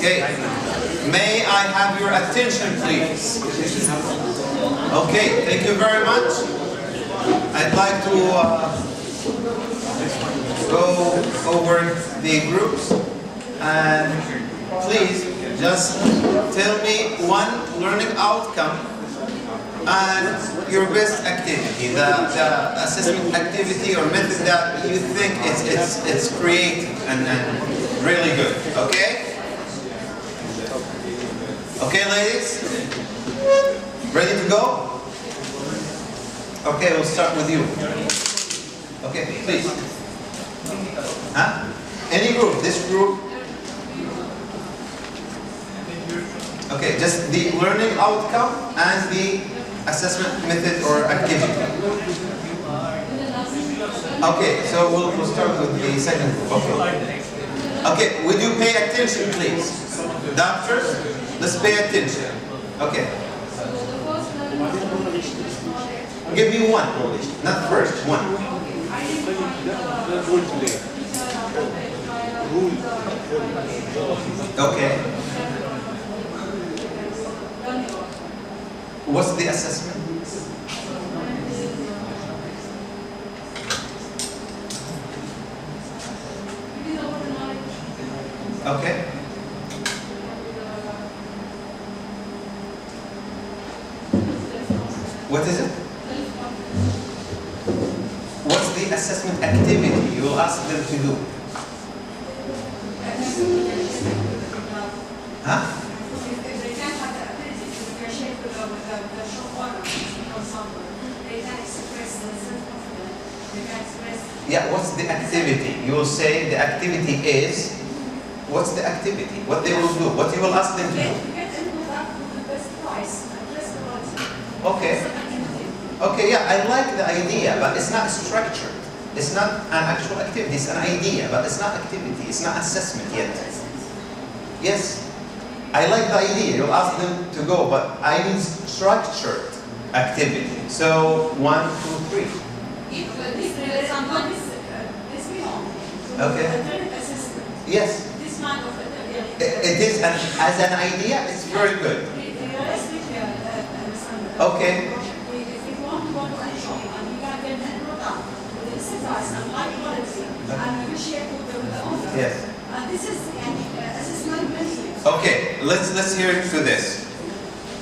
Okay. May I have your attention, please? Okay, thank you very much. I'd like to go over the groups, and please just tell me one learning outcome and your best activity, the assessment activity or method that you think it's creative and really good. Okay? Okay, ladies? Ready to go? Okay, we'll start with you. Okay, please. Huh? Any group, this group. Okay, just the learning outcome and the assessment method or activity. Okay, so we'll start with the second group. Okay. Okay, would you pay attention, please? Doctors, let's pay attention. Okay. Give me one, not first, one. Okay. What's the assessment? Okay. What is it? What's the assessment activity you will ask them to do? Huh? Yeah, what's the activity? You will say the activity is, what's the activity? What they will do? What you will ask them to do? Okay. Okay, yeah, I like the idea, but it's not structured. It's not an actual activity, it's an idea, but it's not activity, it's not assessment yet. Yes, I like the idea, you'll ask them to go, but I need structured activity. So, 1, 2, 3. Okay. Yes. It is, as an idea, it's very good. Okay. Yes. Okay, let's hear it for this.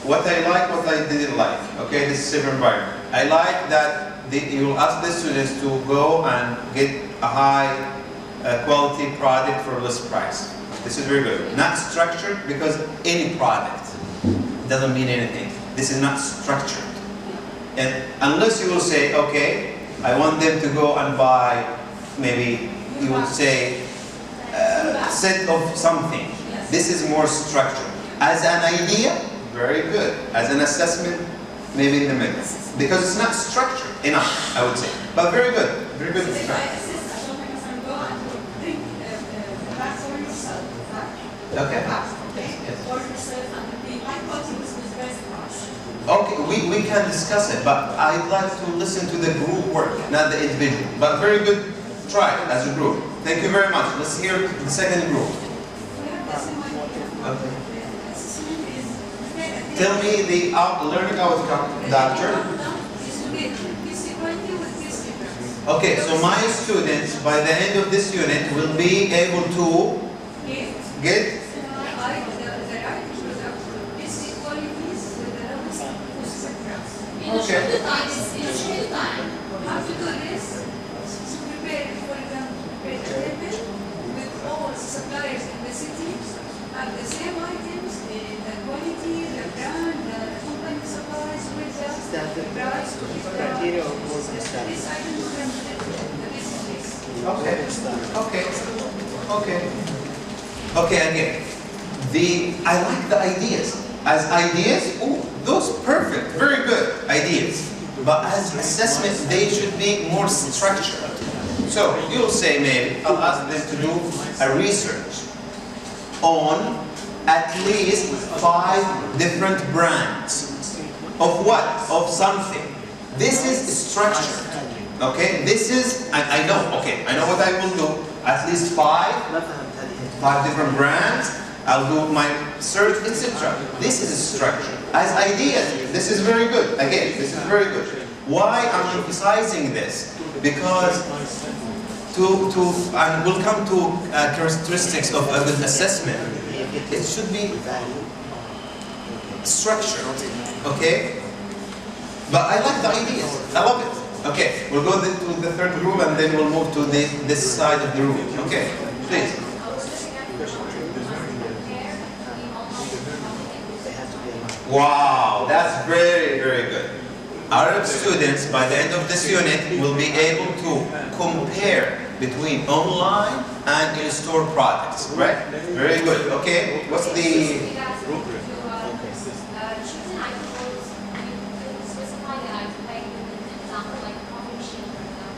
What I like, what I didn't like. Okay, this is civil environment. I like that you will ask the students to go and get a high quality product for less price. This is very good. Not structured, because any product doesn't mean anything. This is not structured. And unless you will say, okay, I want them to go and buy, maybe you would say, a set of something. This is more structured. As an idea, very good. As an assessment, maybe in the middle. Because it's not structured enough, I would say. But very good. Very good. Okay. Okay, we can discuss it, but I'd like to listen to the group work, not the individual. But very good try as a group. Thank you very much. Let's hear the second group. Okay. Tell me the learning outcome, doctor. Okay, so my students, by the end of this unit, will be able to get okay. How to do this? To prepare, for example, prepare a table with all suppliers in the city, have the same items, the quality, the brand, the company supplies with the price, criteria of course this item will be the business. Okay. Okay. Okay. Okay, again. I like the ideas. As ideas, those perfect, very good ideas. But as assessment, they should be more structured. So you'll say maybe, I'll ask them to do a research on at least 5 different brands. Of what? Of something. This is structured. Okay? This is, I know what I will do. At least 5 different brands I'll do my search, etc. This is a structure. As ideas, this is very good. Again, this is very good. Why I'm emphasizing this? Because and we'll come to characteristics of a good assessment. It should be structured, okay? But I like the ideas. I love it. Okay, we'll go to the third room and then we'll move to this side of the room. Okay, please. Wow, that's very, very good. Arab students, by the end of this unit, will be able to compare between online and in-store products, right? Very good. Okay, what's the...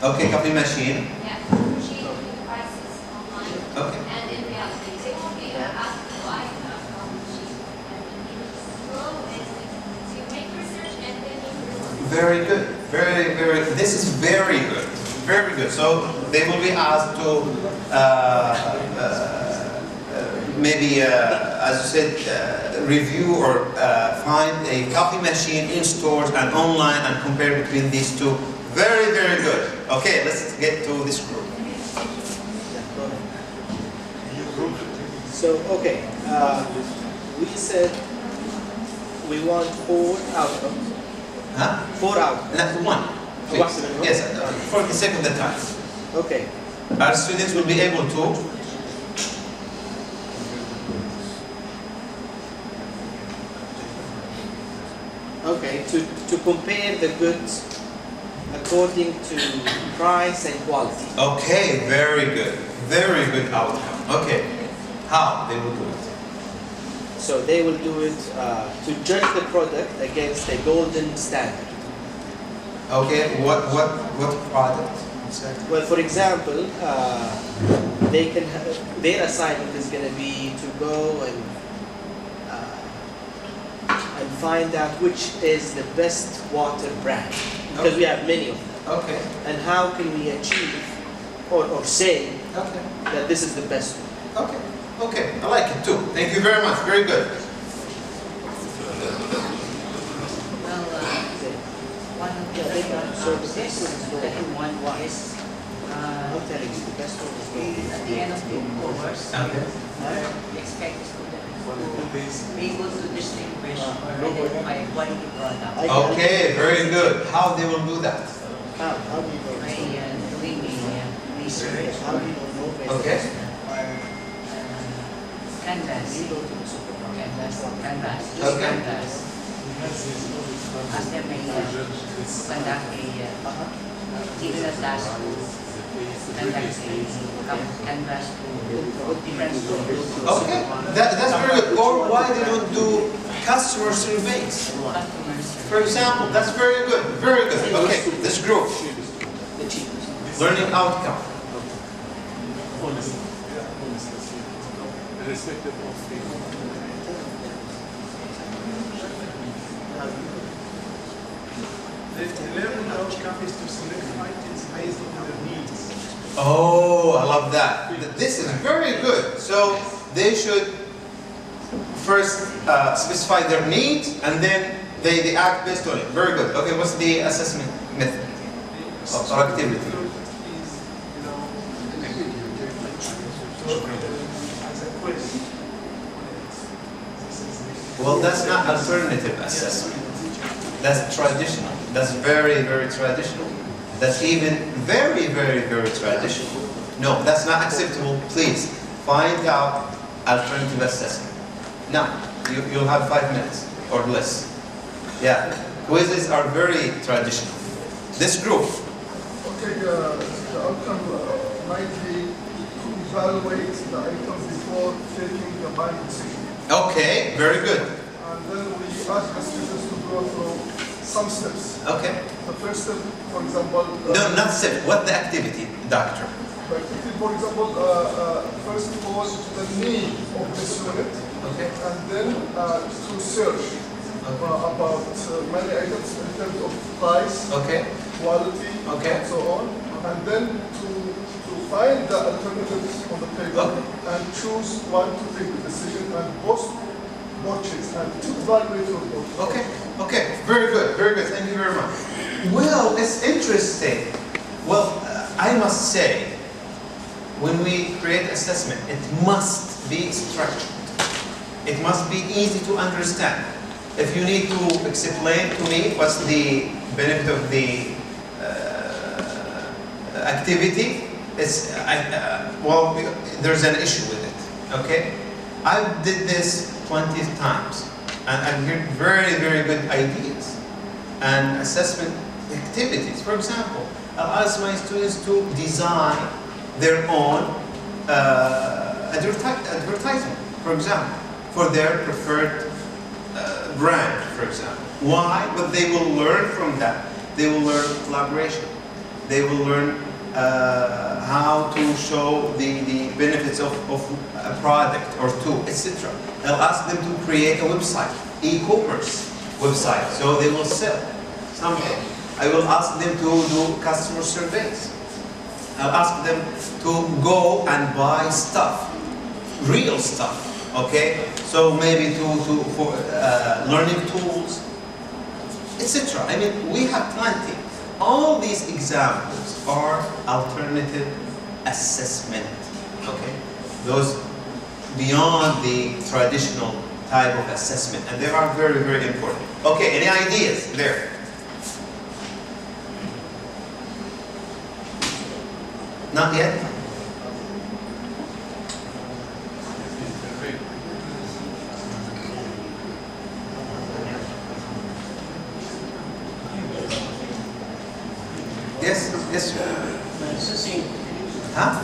Okay, coffee machine. Yeah, she will the prices online. Okay. And in reality, they won't be asked to buy a coffee machine. So you make research and then you Very good. Very, very. This is very good. Very good. So they will be asked to maybe, as you said, review or find a coffee machine in stores and online and compare between these two. Very, very good. Okay, let's get to this group. So, okay, we said we want 4 outcomes. Huh? 4 outcomes. Not one. Please. Yes, for the sake of the time. Okay. Our students will be able to to compare the goods according to price and quality. Okay, very good. Very good outcome. Okay. How they will do it? So they will do it to judge the product against the golden standard. Okay, what product? Well, for example, they can their assignment is going to be to go and find out which is the best water brand, because we have many of them. Okay. And how can we achieve or say Okay. that this is the best one? Okay. Okay. I like it too. Thank you very much. Very good. Well, one of the services that you want is I'm telling you, the best one is at the end of the course, Okay. we expect the student to be able to distinguish or identify a quality product Okay. Very good. How they will do that? How do you know? by doing the research How do you know? Okay. or canvas. You go to the supermarket. Canvas. Use Okay. canvas. Ask them conduct a digital task to conduct a canvas to different schools. Okay. That's very good. Or why they don't do customer surveys? Customers. For example, that's very good. Very good. Okay. This group. The cheapest. Learning outcome. Irrespective of the learning outcome is to select items based on their needs. Oh, I love that. This is very good. So they should first specify their needs and then they act based on it. Very good. Okay, what's the assessment method? Or activity? Is, as a quiz. Well, that's not alternative assessment. That's traditional. That's very, very traditional. That's even very, very, very traditional. No, that's not acceptable. Please find out alternative assessment. Now, you'll have 5 minutes or less. Yeah, quizzes are very traditional. This group. Okay, the outcome might be to evaluate the item before taking the buying decision. Okay, very good. And then we ask the students to go through some steps. Okay. The first step, for example, No, not step. What the activity, doctor? for example, first of all, the need of this unit, Okay. and then to search about many items in terms of price, Okay. quality, Okay. and so on, and then to find the alternatives on the table and choose one to take the decision and both watches and to evaluate your both. Okay, very good, thank you very much. Well, it's interesting. Well, I must say, when we create assessment, it must be structured. It must be easy to understand. If you need to explain to me what's the benefit of the activity, there's an issue with it, okay? I did this 20 times, and I get very good ideas and assessment activities. For example, I'll ask my students to design their own advertisement, for example, for their preferred brand, for example. Why? But they will learn from that. They will learn collaboration. They will learn how to show the benefits of a product or two, etc. I'll ask them to create a website, e-commerce website, so they will sell something. I will ask them to do customer surveys. I'll ask them to go and buy stuff, real stuff, okay? So maybe for learning tools, etc. I mean, we have plenty. All these examples are alternative assessment, okay? Those beyond the traditional type of assessment, and they are very important. Okay, any ideas there? Not yet? Yes, sir. By assessing, Huh?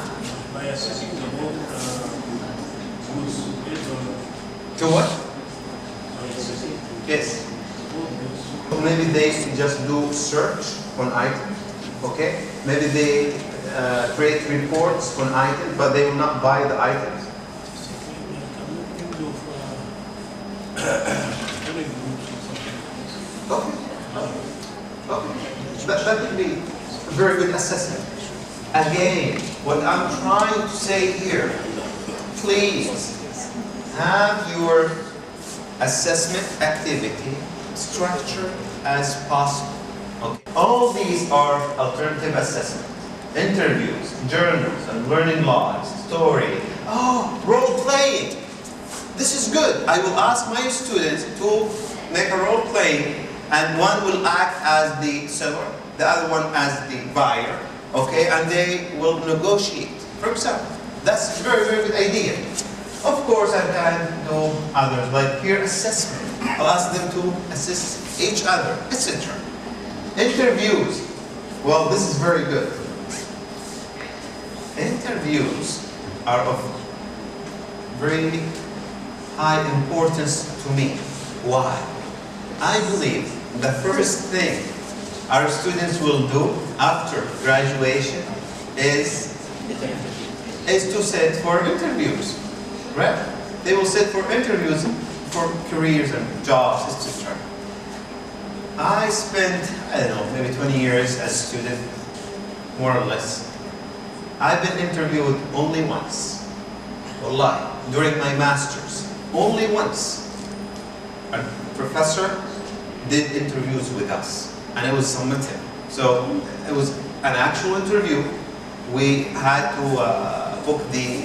by assessing the both goods based on To what? by assessing Yes. both goods. Maybe they just do search on items, okay? Maybe they create reports on items, but they will not buy the items. Okay. That would be a very good assessment. Again, what I'm trying to say here, please have your assessment activity structured as possible. Okay. All these are alternative assessments. Interviews, journals, and learning logs, story. Oh, role playing. This is good. I will ask my students to make a role playing, and one will act as the seller, the other one as the buyer, okay? And they will negotiate. For example, that's a very good idea. Of course, I can do others, like peer assessment. I'll ask them to assist each other, etc. Interviews. Well, this is very good. Interviews are of very high importance to me. Why? I believe the first thing our students will do after graduation is to sit for interviews, right? They will sit for interviews for careers and jobs, etc. I spent, I don't know, maybe 20 years as a student, more or less. I've been interviewed only once, wallahi, during my master's, only once. A professor did interviews with us, and it was summative. So it was an actual interview. We had to book the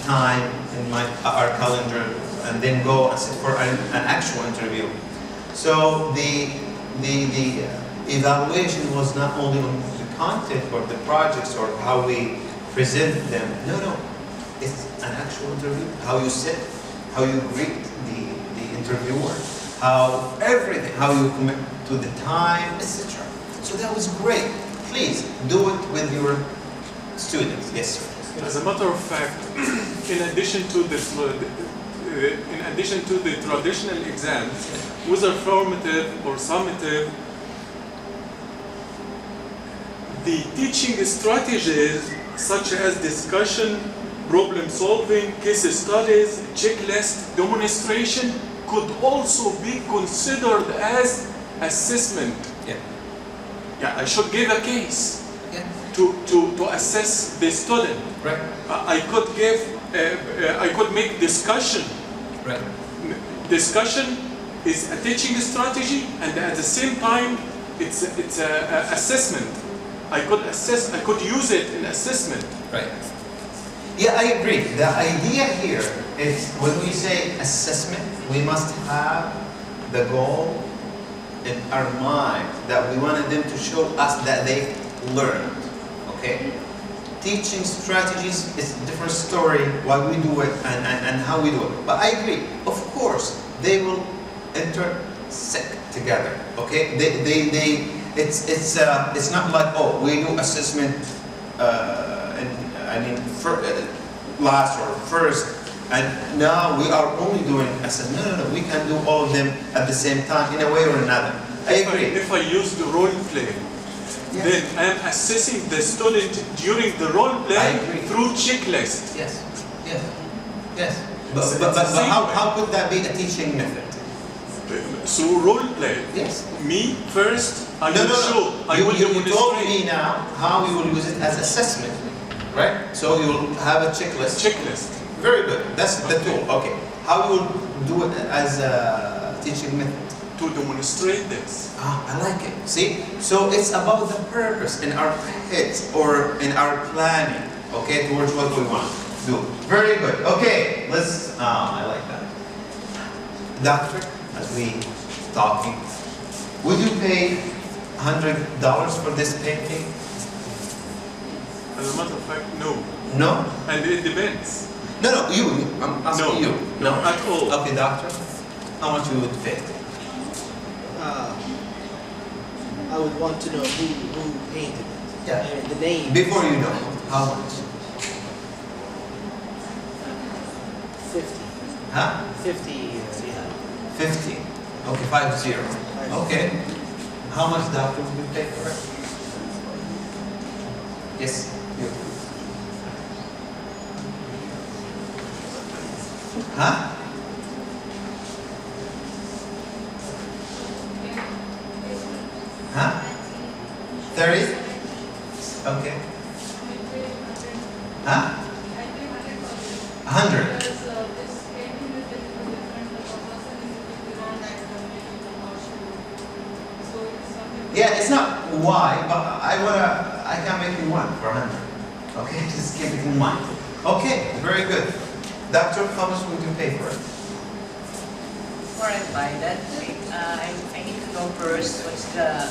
time in our calendar, and then go and sit for an actual interview. So the evaluation was not only on the content or the projects or how we present them. No. It's an actual interview. How you sit, how you greet the interviewer, how you commit to the time, etc. So that was great. Please do it with your students. Yes, sir. As a matter of fact, in addition to the traditional exams, whether formative or summative, the teaching strategies such as discussion, problem solving, case studies, checklist, demonstration could also be considered as assessment. Yeah. Yeah, I should give a case. Yeah. to assess the student. Right. I could make discussion. Right. Discussion is a teaching strategy, and at the same time, it's a assessment. I could use it in assessment. Right. Yeah, I agree. The idea here is when we say assessment, we must have the goal in our mind that we wanted them to show us that they learned. Okay? Teaching strategies is a different story, why we do it and how we do it. But I agree, of course, they will intersect together. Okay? It's not like, oh, we do assessment last or first, and now we are only doing assessment. No, we can do all of them at the same time in a way or another. I agree. If I use the role play, then I am assessing the student during the role I play agree. through checklist. Yes. But how could that be a teaching method? So role play. Yes. Me first, I No. will show. I will You told demonstrate. me now how you will use it as assessment, right? So you will have a checklist. Checklist. Very good. That's the tool. Okay. How you will do it as a teaching method? To demonstrate this. I like it. See? So it's about the purpose in our heads or in our planning, okay, towards what we want to do. Very good. Okay, let's, I like that. Doctor, as we talking, would you pay $100 for this painting? As a matter of fact, no. No? And it depends. No, you. I'm asking you. No, at all. Okay, doctor. How much you would pay? I would want to know who painted it. Yeah. The name. Before you know, how much? 50. Huh? 50, yeah. 50. Okay, 50. Okay. How much doctor would you pay for it? Yes. You. Huh? Huh? 30? Okay. Huh? 100. Yeah, it's not why, but I can make you one for 100. Okay, just keep it in mind. Okay, very good. Doctor, how much would you pay for it? Before I buy that, I need to know first what's the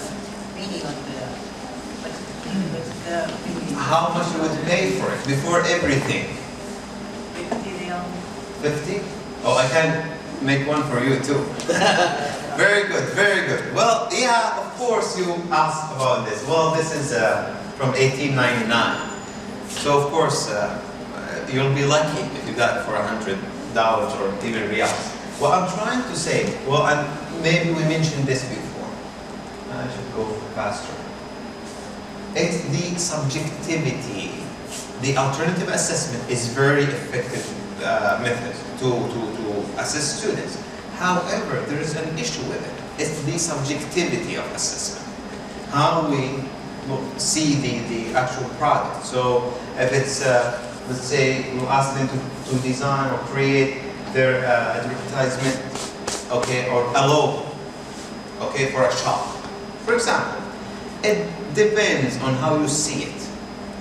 meaning of what's the meaning. How much you would pay for it before everything? 50. 50? Oh, I can make one for you too. Very good, very good. Well, yeah, of course you asked about this. Well, this is from 1899. So of course, you'll be lucky if you got it for $100 or even reals. What I'm trying to say, well, and maybe we mentioned this before. I should go faster. It's the subjectivity. The alternative assessment is very effective method to assess students. However, there is an issue with it. It's the subjectivity of assessment. How we see the actual product. So if it's, let's say, you ask them to design or create their advertisement, okay, or a logo, okay, for a shop. For example, it depends on how you see it,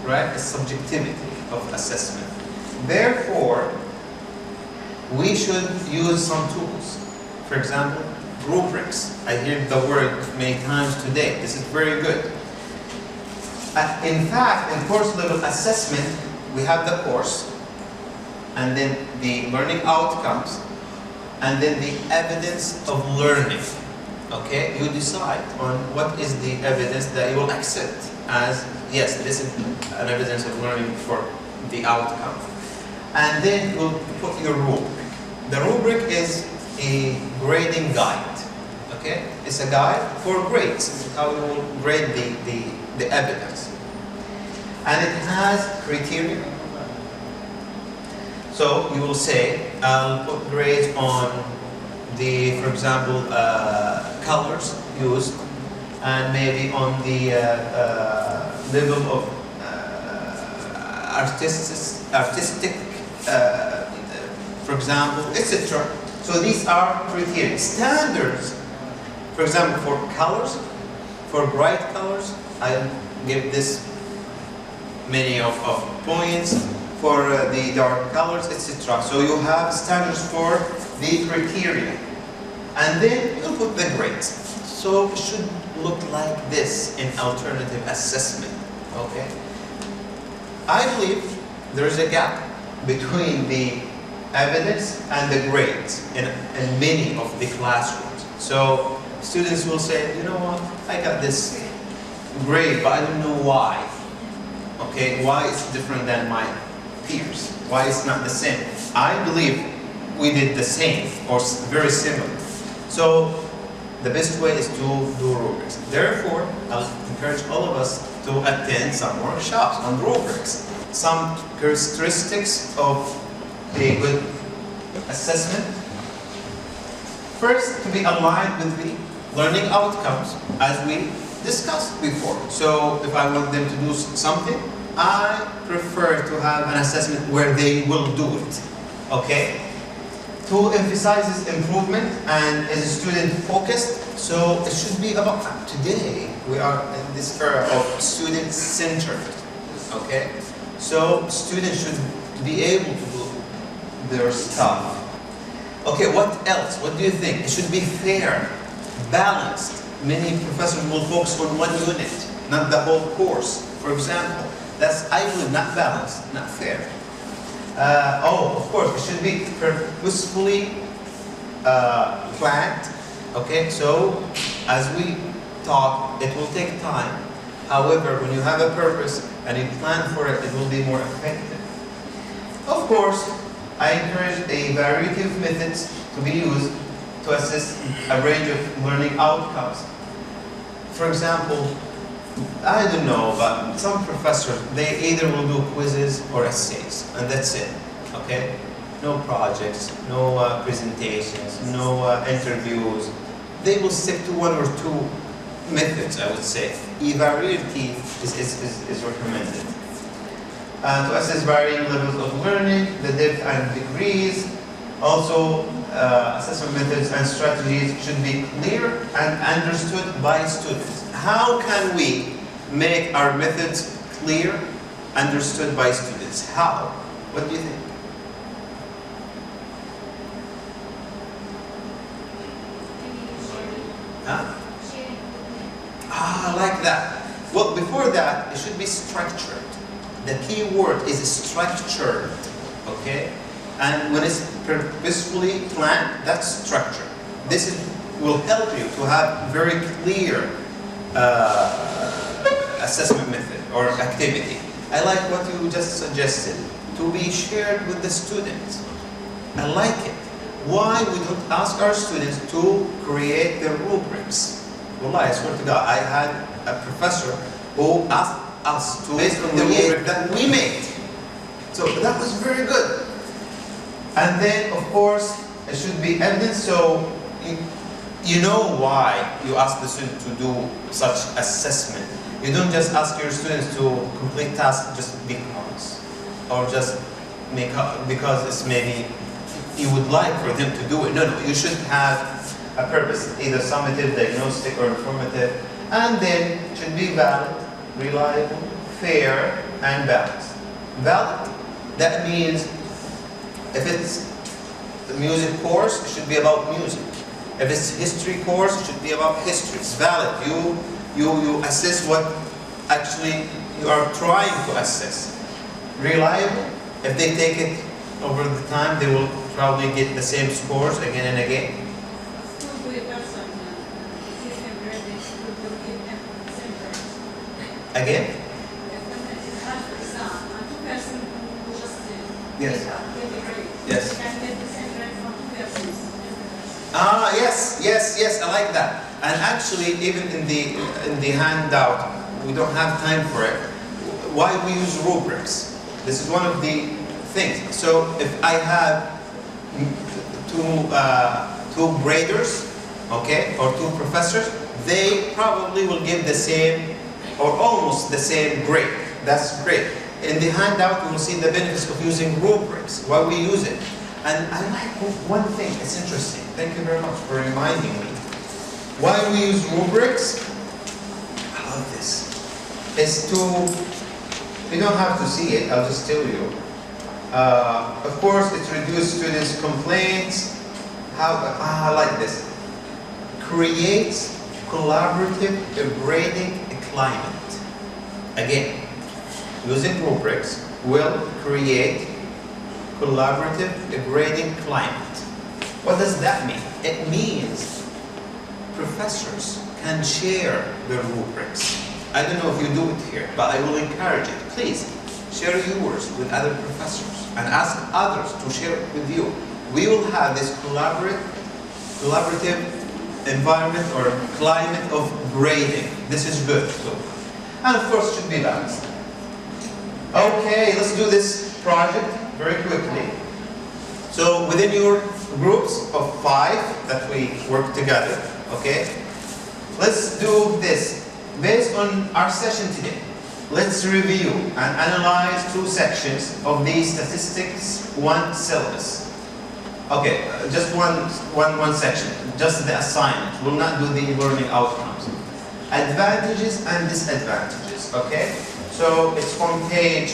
right? It's subjectivity of assessment. Therefore, we should use some tools. For example, rubrics. I hear the word many times today. This is very good. In fact, in course level assessment, we have the course, and then the learning outcomes, and then the evidence of learning. Okay, you decide on what is the evidence that you will accept as, yes, this is an evidence of learning for the outcome. And then you'll put your rubric. The rubric is a grading guide. Okay, it's a guide for grades. This is how you will grade the evidence. And it has criteria. So you will say, I'll put grades on the, for example, colors used, and maybe on the level of artistic, for example, etc. So these are criteria, standards. For example, for colors, for bright colors, I give this many of points. For the dark colors, etc. So you have standards for the criteria. And then you put the grades. So it should look like this in alternative assessment. Okay? I believe there is a gap between the evidence and the grades in many of the classrooms. So students will say, you know what, I got this grade, but I don't know why. Okay, why it's different than my peers? Why it's not the same? I believe we did the same or very similar. So the best way is to do rubrics. Therefore, I'll encourage all of us to attend some workshops on rubrics. Some characteristics of a good assessment. First, to be aligned with the learning outcomes as we discussed before. So if I want them to do something, I prefer to have an assessment where they will do it, okay? To emphasize improvement and is student focused, so it should be about, today we are in this era of student centered, okay? So students should be able to do their stuff. Okay, what else? What do you think? It should be fair, balanced. Many professors will focus on one unit, not the whole course, for example. That's, I believe, not balanced, not fair. Of course, it should be purposefully planned. Okay, so as we talk, it will take time. However, when you have a purpose and you plan for it, it will be more effective. Of course, I encourage a variety of methods to be used to assess a range of learning outcomes. For example, I don't know, but some professors, they either will do quizzes or essays, and that's it, okay? No projects, no presentations, no interviews. They will stick to one or two methods, I would say. Variety is recommended. To assess varying levels of learning, the depth and degrees. Also, assessment methods and strategies should be clear and understood by students. How can we make our methods clear, understood by students? How? What do you think? Huh? I like that. Well, before that, it should be structured. The key word is structured, okay? And when it's purposefully planned, that's structure. This will help you to have very clear assessment method or activity. I like what you just suggested, to be shared with the students. I like it. Why we don't ask our students to create their rubrics? Wallahi, I swear to God, I had a professor who asked us to based on the rubric that we made. So that was very good. And then, of course, it should be evidence, so you know why you ask the student to do such assessment. You don't just ask your students to complete tasks just because, or just make up because it's maybe you would like for them to do it. No, you should have a purpose, either summative, diagnostic, or informative, and then it should be valid, reliable, fair, and balanced. Valid, that means if it's the music course, it should be about music. If it's history course, it should be about history. It's valid. You assess what actually you are trying to assess. Reliable. If they take it over the time, they will probably get the same scores again and again. Again? Yes. Yes. Yes, I like that. And actually, even in the handout, we don't have time for it. Why we use rubrics? This is one of the things. So if I have two graders, okay, or two professors, they probably will give the same or almost the same grade. That's great. In the handout, you will see the benefits of using rubrics, why we use it. And I like one thing, it's interesting. Thank you very much for reminding me. Why we use rubrics? I love this. It's to, you don't have to see it, I'll just tell you. Of course, it reduces students' complaints. I like this. Creates collaborative grading climate. Again, using rubrics will create collaborative grading climate. What does that mean? It means professors can share their rubrics. I don't know if you do it here, but I will encourage it. Please share yours with other professors and ask others to share it with you. We will have this collaborative environment or climate of grading. This is good too. And of course, it should be balanced. Okay, let's do this project very quickly. So within your groups of 5 that we work together, okay? Let's do this. Based on our session today, let's review and analyze 2 sections of the statistics 1 syllabus. Okay, just one section, just the assignment. We'll not do the learning outcomes. Advantages and disadvantages, okay? So it's on page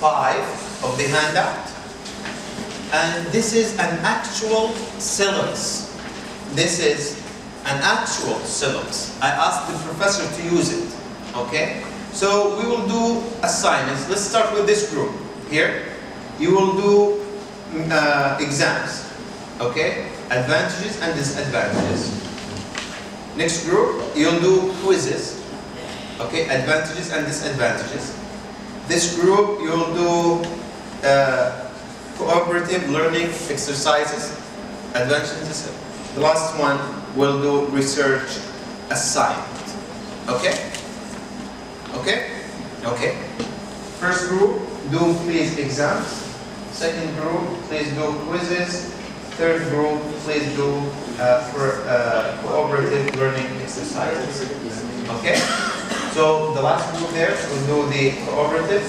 5 of the handout. And this is an actual syllabus. This is an actual syllabus. I asked the professor to use it, okay? So we will do assignments. Let's start with this group here. You will do exams, okay? Advantages and disadvantages. Next group, you'll do quizzes, okay? Advantages and disadvantages. This group, you'll do cooperative learning exercises, advantages and disadvantages. The last one, we'll do research assignment, okay? Okay? Okay. First group, do please exams. Second group, please do quizzes. Third group, please do cooperative learning exercises. Okay? So the last group there will do the cooperative.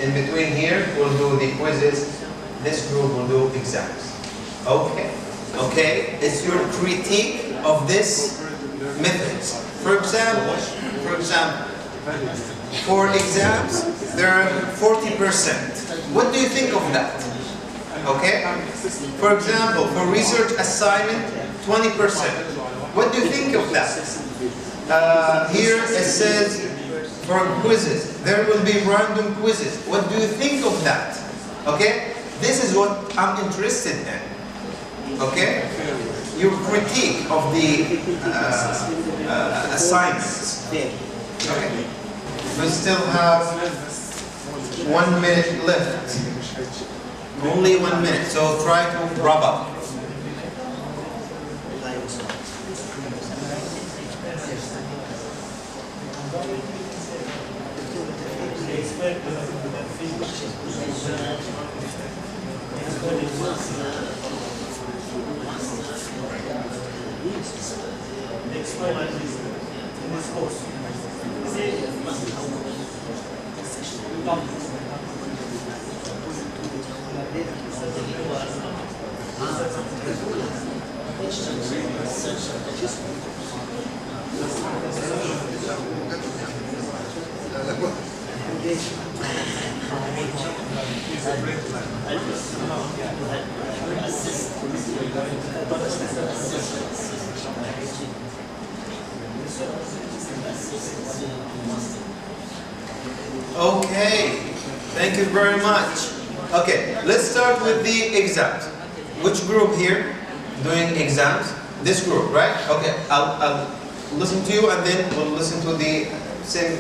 In between here, we'll do the quizzes. This group will do exams. Okay? Okay? It's your critique of this methods. For example, for exams, there are 40%. What do you think of that? Okay? For example, for research assignment, 20%. What do you think of that? Here it says for quizzes, there will be random quizzes. What do you think of that? Okay? This is what I'm interested in. Okay? Your critique of the assignments. Okay. We still have 1 minute left. Only 1 minute, so try to wrap up. Okay, thank you very much. Okay, let's start with the exams. Which group here doing exams? This group, right? Okay, I'll listen to you and then we'll listen to the same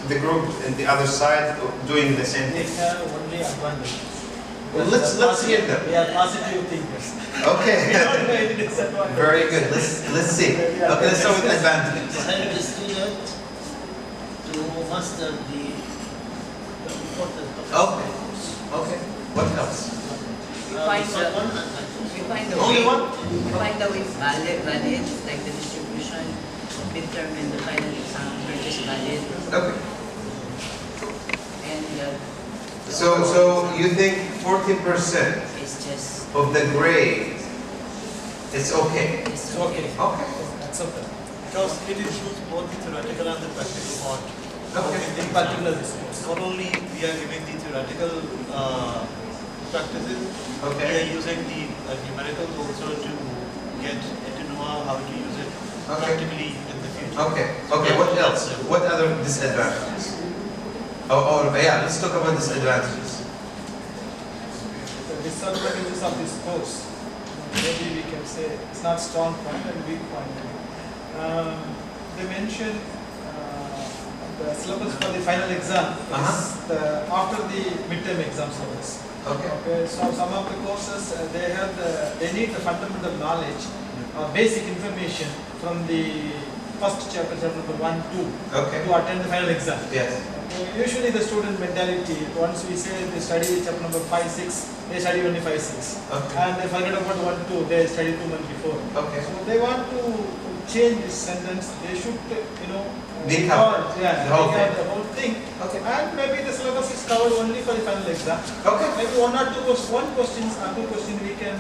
the group in the other side doing the same thing. Only advantage. Well, let's hear them. We are positive thinkers. Okay. We don't know any disadvantage. Very good. Let's see. Okay, let's start with advantages. Help the student to master the important Okay. Okay. What else? We find the Only way. one? We find the way valid, like the distribution, midterm and the final exam, which is valid. Okay. material. So you think 40% It's just, of the grade is okay? it's Okay. Okay. That's okay. Because it includes both the theoretical and the practical part. Okay. In particular this course. Not only we are giving the theoretical practices, we Okay. are using the numericals also to get to know how to use it Okay. practically in the future. Okay. Okay. What else? What other disadvantages? Oh, yeah. Let's talk about disadvantages. The disadvantages of this course, maybe we can say it's not strong point and weak point. They mentioned the syllabus for the final exam is after the midterm exam syllabus. Okay. Okay, so some of the courses they need the fundamental knowledge, basic information from the first chapter, chapter number 1, 2, Okay. to attend the final exam. Yes. Usually the student mentality, once we say they study chapter number 5, 6, they study only 5, 6. Okay. And they forget about 1, 2, they study 2 months before. Okay. So they want to change this sentence, they should, Decover yeah, the whole decover thing. the whole thing. Okay. And maybe the syllabus is covered only for the final exam. Okay. Maybe one or two questions or two questions we can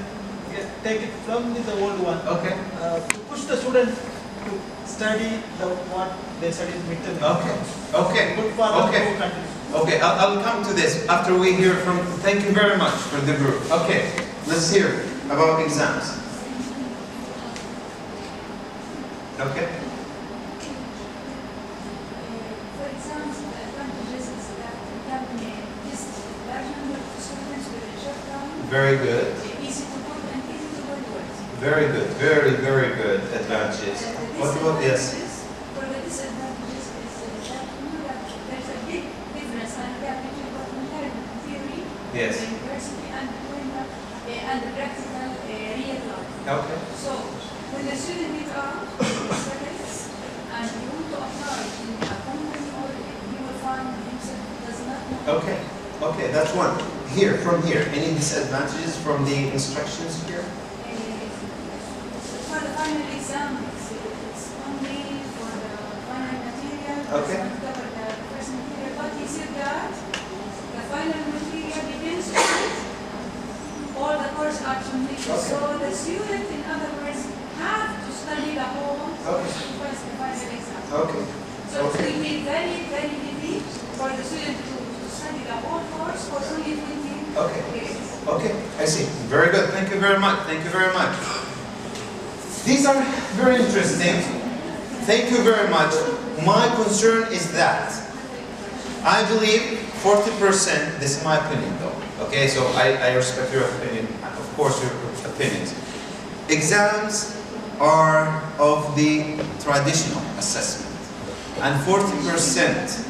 take it from the old one. Okay. To push the student to study what they studied in midterm. Okay. Okay. Good for them Okay. to continue. Okay, I'll come to this after we hear from. Thank you very much for the group. Okay, let's hear about exams. Okay. For example, the advantages is that we can test large number of students with a short time, Very good. easy to put and easy to word words. Very good. Very, very good advantages. What about this? For the disadvantages is that you know that there's a big difference and gap between what we learn in theory Yes. in the university and between the practical real life. Okay. So when the student meet up studies and you want to apply in a company or he will find himself does not know. Okay. Okay, that's one. Here, from here, any disadvantages from the instructions here? For the final exam, it's only for the final material. Okay. It's not cover the first material, but he said that the final material depends on all the course action Okay. So the student, in other words, have to study the whole Okay. to pass the final exam. Okay. So it will be very, very easy for the student to study the whole course for only 20 Okay. days. Okay, I see. Very good. Thank you very much. Thank you very much. These are very interesting. Thank you very much. My concern is that I believe 40%, this is my opinion though. Okay, so I respect your opinion, of course your opinions. Exams are of the traditional assessment. And 40%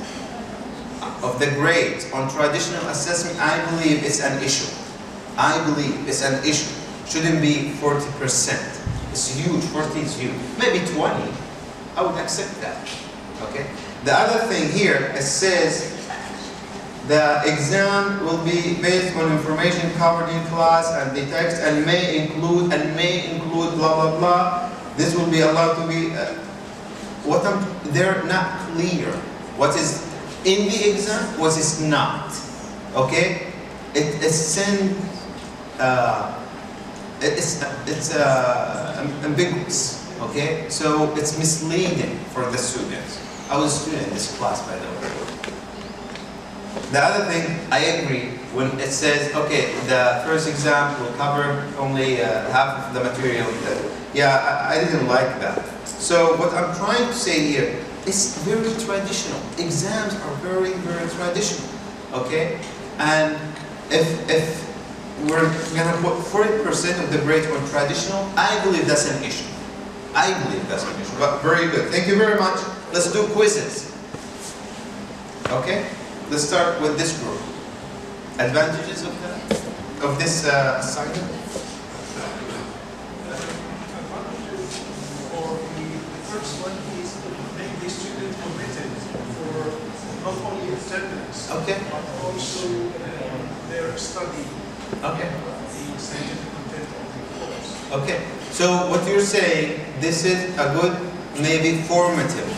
of the grade on traditional assessment, I believe is an issue. I believe it's an issue. Shouldn't be 40%. It's huge, 40 is huge. Maybe 20, I would accept that. Okay? The other thing here, it says the exam will be based on information covered in class and the text and may include blah blah blah. This will be allowed to be they're not clear. What is in the exam, what is not. Okay? It's ambiguous. Okay? So it's misleading for the students. I was a student in this class, by the way. The other thing, I agree when it says, okay, the first exam will cover only half of the material. I didn't like that. So what I'm trying to say here, it's very traditional. Exams are very, very traditional. Okay? And if we're gonna put 40% of the grade on traditional, I believe that's an issue. I believe that's an issue. But very good. Thank you very much. Let's do quizzes. Okay? Let's start with this group. Advantages of this assignment? For the first one is to make the student committed for not only attendance, Okay. but also their study, Okay. the scientific content of the course. Okay. So what you're saying, this is a good, maybe formative.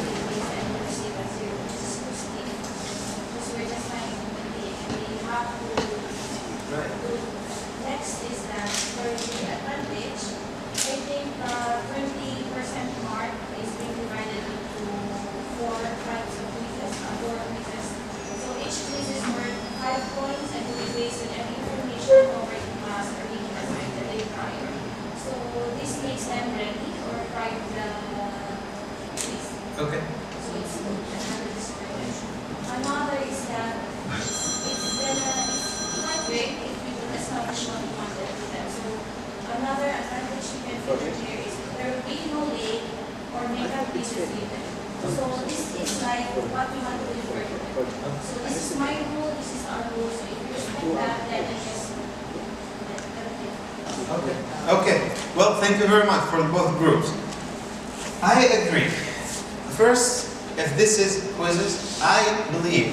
there is there will be no late or makeup is given. So this is like what we want to refer to. So this is my rule, this is our rule. So if you respect that, then I guess. Okay. Well, thank you very much for both groups. I agree. First, if this is quizzes, I believe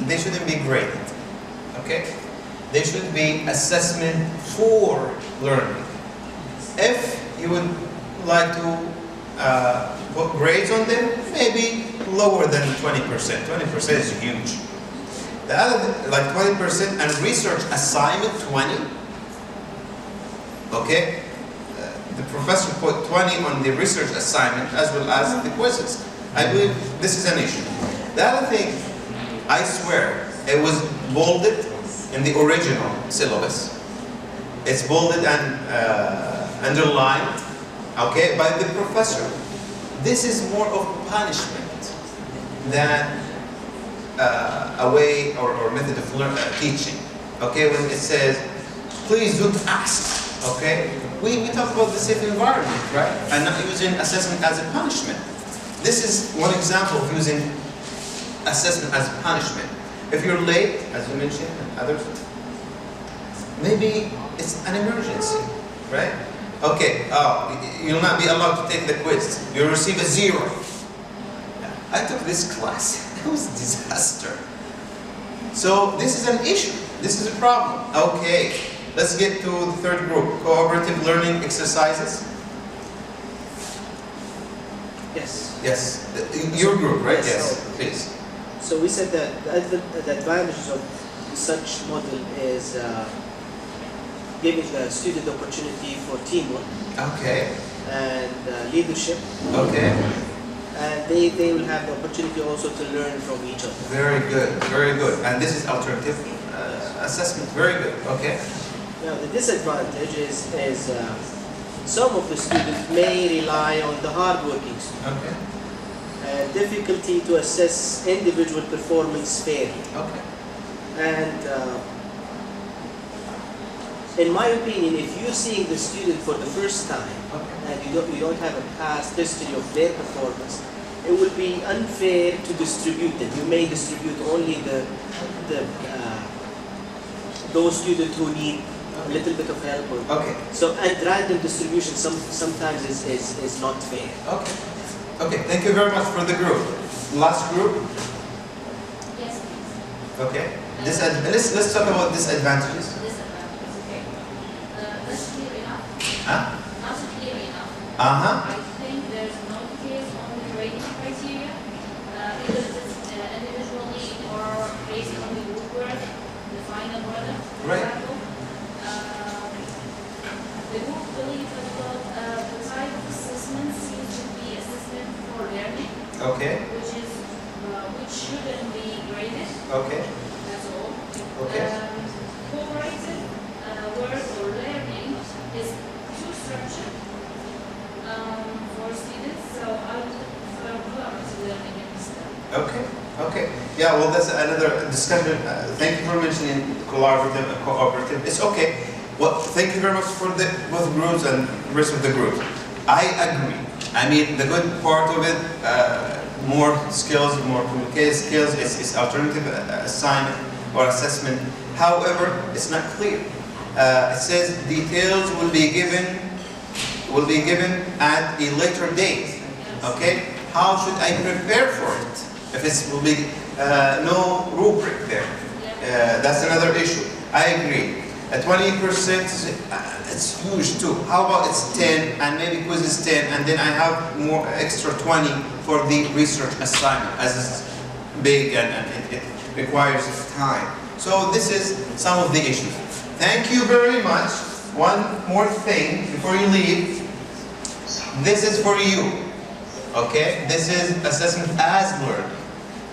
they shouldn't be graded. Okay? They should be assessment for learning. If you would like to put grades on them, maybe lower than 20%. 20% is huge. The other, like 20% and research assignment 20. Okay? The professor put 20 on the research assignment as well as the quizzes. I believe this is an issue. The other thing, I swear, it was bolded in the original syllabus. It's bolded and underlined, okay, by the professor. This is more of punishment than a way or method of teaching. Okay, when it says, please don't ask. Okay, we talk about the safe environment, right? And not using assessment as a punishment. This is one example of using assessment as a punishment. If you're late, as you mentioned, and others, maybe it's an emergency, right? Okay, you'll not be allowed to take the quiz. You'll receive a 0. I took this class. It was a disaster. So this is an issue. This is a problem. Okay, let's get to the third group, cooperative learning exercises. Yes. Yes, your group, right? Yes, So, please. So we said that the advantages of such model is giving the student opportunity for teamwork Okay, and leadership, okay. and they will have the opportunity also to learn from each other. Very good, very good. And this is alternative assessment. Very good, okay. Now the disadvantage is some of the students may rely on the hardworking student. Okay, Difficulty to assess individual performance fairly. okay. And in my opinion, if you're seeing the student for the first time Okay. and you don't have a past history of their performance, it will be unfair to distribute them. You may distribute only those students who need a little bit of help. Okay, So and random distribution sometimes is not fair. okay. Okay, thank you very much for the group. Last group, Yes, please. okay. Let's talk about disadvantages. Disadvantages, okay. That's clear enough. Huh? Not clear enough. Uh-huh. I think there's no case on the grading criteria, either it's individually or based on the group work, the final product, for Right. example. The group believes that the type of assessment seems to be assessment for learning, Okay, which shouldn't be graded, okay, that's all. okay. Cooperative work or learning is too structured for students, so I would prefer collaborative learning instead. Okay, okay. Yeah, well, that's another discussion. Thank you for mentioning collaborative and cooperative. It's okay. Well, thank you very much for both groups and the rest of the groups. I agree. I mean, the good part of it, more skills, more communication skills, is alternative assignment or assessment. However, it's not clear. It says details will be given at a later date. Okay? How should I prepare for it? If it will be no rubric there, that's another issue. I agree. 20%, it's huge too. How about it's 10 and maybe quiz is 10 and then I have more extra 20 for the research assignment as it's big and it requires time. So this is some of the issues. Thank you very much. One more thing before you leave. This is for you. Okay? This is assessment as learned.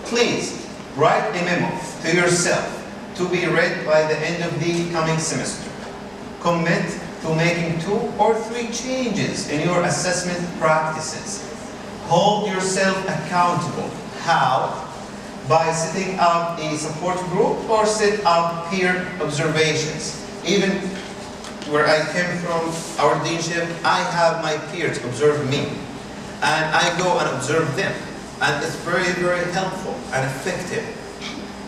Please write a memo to yourself to be read by the end of the coming semester. Commit to making 2 or 3 changes in your assessment practices. Hold yourself accountable. How? By setting up a support group or set up peer observations. Even where I came from, our deanship, I have my peers observe me. And I go and observe them. And it's very, very helpful and effective.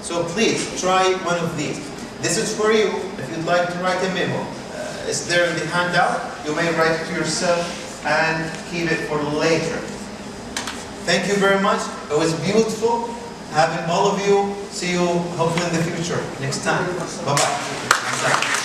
So please, try one of these. This is for you, if you'd like to write a memo. It's there in the handout. You may write it to yourself and keep it for later. Thank you very much. It was beautiful having all of you. See you hopefully in the future, next time. Bye-bye.